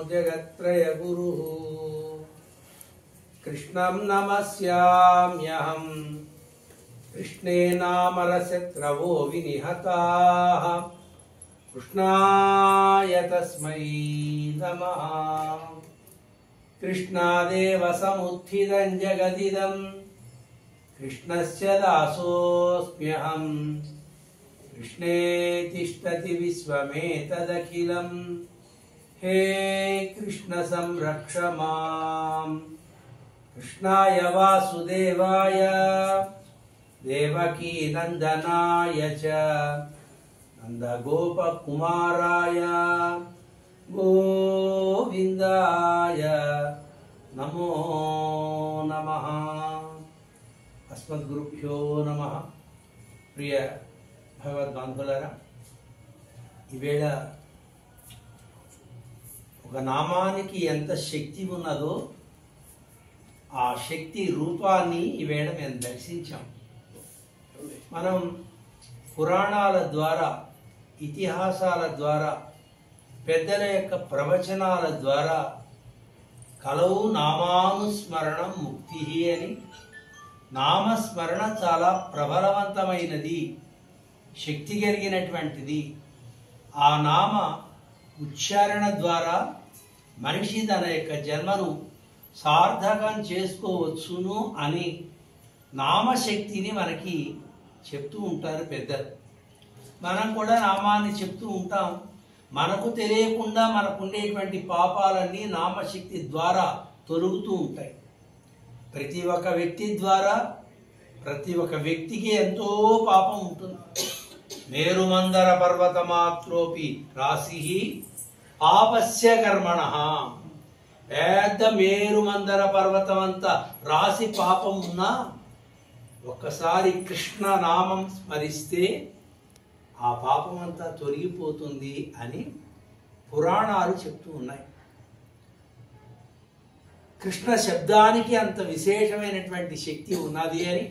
जगत्त्रय गुरुः कृष्णं नमस्याम्यहम् कृष्णेनामरशत्रवो विनिहताः कृष्णाय तस्मै नमः। कृष्णादेव समुत्थितं जगदिदं कृष्णस्य दासोऽस्म्यहम् कृष्णे तिष्ठति विश्वमेतदखिलं हे कृष्ण संरक्ष माम्। कृष्णाय वासुदेवाय देवकी नंदनाय च नंदगोपकुमाराय गोविंदाय नमो नमः। अस्मद्गुरुभ्यो नमः। प्रिय భగవద్బంధులారా, ఈవేళ ఒక నామానికి ఎంత శక్తి ఉన్నదో ఆ శక్తి రూపాన్ని ఈవేళ మేము దర్శించాం. మనం పురాణాల ద్వారా, ఇతిహాసాల ద్వారా, పెద్దల యొక్క ప్రవచనాల ద్వారా కలవు నామానుస్మరణం ముక్తి అని, నామస్మరణ చాలా ప్రబలవంతమైనది, శక్తి కలిగినటువంటిది. ఆ నామ ఉచ్చారణ ద్వారా మనిషి తన యొక్క జన్మను సార్థకం చేసుకోవచ్చును అని నామశక్తిని మనకి చెప్తూ ఉంటారు పెద్దలు. మనం కూడా నామాన్ని చెప్తూ ఉంటాం. మనకు తెలియకుండా మనకుండేటువంటి పాపాలన్నీ నామశక్తి ద్వారా తొలుగుతూ ఉంటాయి. ప్రతి ఒక్క వ్యక్తి ద్వారా ప్రతి ఒక్క వ్యక్తికి ఎంతో పాపం ఉంటుంది. మేరుమందర పర్వతమాత్రోపి రాశి పాపస్య కర్మణ. పెద్ద మేరుమందర పర్వతం అంతా రాశి పాపం ఉన్నా ఒక్కసారి కృష్ణ నామం స్మరిస్తే ఆ పాపం అంతా తొలగిపోతుంది అని పురాణాలు చెప్తూ ఉన్నాయి. కృష్ణ శబ్దానికి అంత విశేషమైనటువంటి శక్తి ఉన్నది అని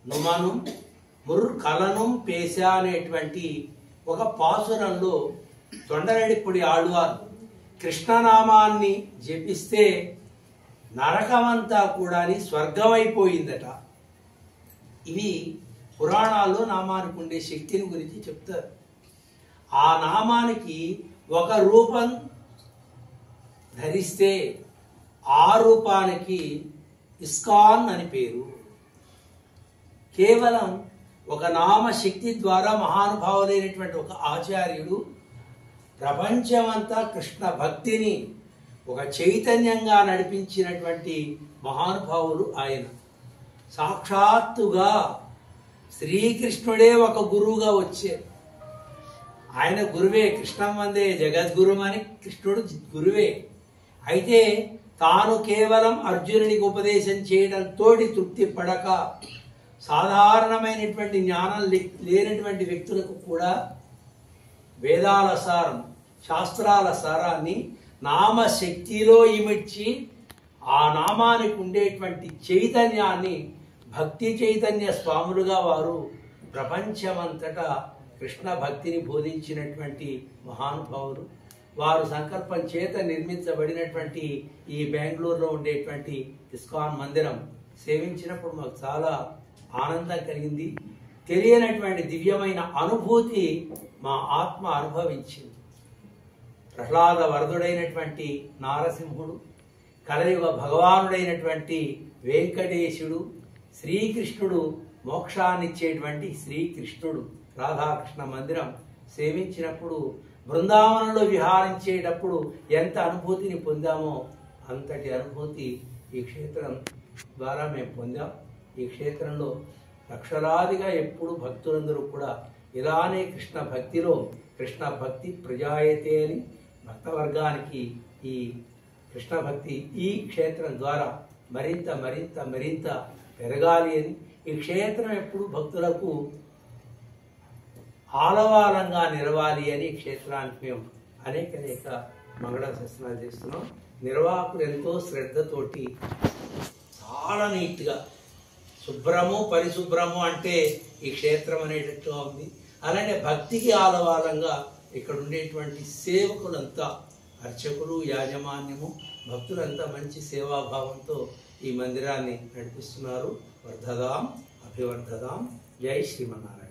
నుమను ముర్కలనం పేశ అనేటువంటి ఒక పాసురంలో తొండరెడ్డిపొడి ఆళ్వారు కృష్ణనామాన్ని జపిస్తే నరకమంతా కూడా స్వర్గమైపోయిందట. ఇవి పురాణాల్లో నామానికి ఉండే శక్తిని గురించి చెప్తారు. ఆ నామానికి ఒక రూపం ధరిస్తే ఆ రూపానికి ఇస్కాన్ అని పేరు. కేవలం ఒక నామశక్తి ద్వారా మహానుభావులైనటువంటి ఒక ఆచార్యుడు ప్రపంచమంతా కృష్ణ భక్తిని ఒక చైతన్యంగా నడిపించినటువంటి మహానుభావులు ఆయన. సాక్షాత్తుగా శ్రీకృష్ణుడే ఒక గురువుగా వచ్చారు. ఆయన గురువే, కృష్ణం వందే జగద్గురు అని కృష్ణుడు గురువే. అయితే తాను కేవలం అర్జునుడికి ఉపదేశం చేయడంతో తృప్తి పడక సాధారణమైనటువంటి జ్ఞానం లేనటువంటి వ్యక్తులకు కూడా వేదాల సారం, శాస్త్రాల సారాన్ని నామశక్తిలో ఇమిడ్చి ఆ నామానికి ఉండేటువంటి చైతన్యాన్ని భక్తి చైతన్య స్వాములుగా వారు ప్రపంచమంతటా కృష్ణ భక్తిని బోధించినటువంటి మహానుభావులు. వారు సంకల్పం చేత నిర్మించబడినటువంటి ఈ బెంగళూరులో ఉండేటువంటి ఇస్కాన్ మందిరం సేవించినప్పుడు మాకు చాలా ఆనందం కలిగింది. తెలియనటువంటి దివ్యమైన అనుభూతి మా ఆత్మ అనుభవించింది. ప్రహ్లాద వరదుడైనటువంటి నారసింహుడు, కలయుగ భగవానుడైనటువంటి వెంకటేశుడు, శ్రీకృష్ణుడు, మోక్షాన్నిచ్చేటువంటి శ్రీకృష్ణుడు రాధాకృష్ణ మందిరం సేవించినప్పుడు, బృందావనంలో విహారించేటప్పుడు ఎంత అనుభూతిని పొందామో అంతటి అనుభూతి ఈ క్షేత్రం ద్వారా మేము పొందాం. ఈ క్షేత్రంలో లక్షలాదిగా ఎప్పుడు భక్తులందరూ కూడా ఇలానే కృష్ణ భక్తిలో కృష్ణ భక్తి ప్రజాయతే అని భక్తవర్గానికి ఈ కృష్ణ భక్తి ఈ క్షేత్రం ద్వారా మరింత మరింత మరింత పెరగాలి అని, ఈ క్షేత్రం ఎప్పుడు భక్తులకు ఆలవాలంగా నిలవాలి అని క్షేత్రానికి మేము అనేక మంగళ శాస్త్రాలు చేస్తున్నాం. నిర్వాహకులు ఎంతో శ్రద్ధతోటి చాలా నీట్గా శుభ్రము పరిశుభ్రము అంటే ఈ క్షేత్రం అనేటట్టుగా ఉంది. అలానే భక్తికి ఆలవాలంగా ఇక్కడ ఉండేటువంటి సేవకులంతా అర్చకులు, యాజమాన్యము, భక్తులంతా మంచి సేవాభావంతో ఈ మందిరాన్ని నడిపిస్తున్నారు. వర్ధదాం అభివర్ధదాం. జై శ్రీమన్నారాయణ.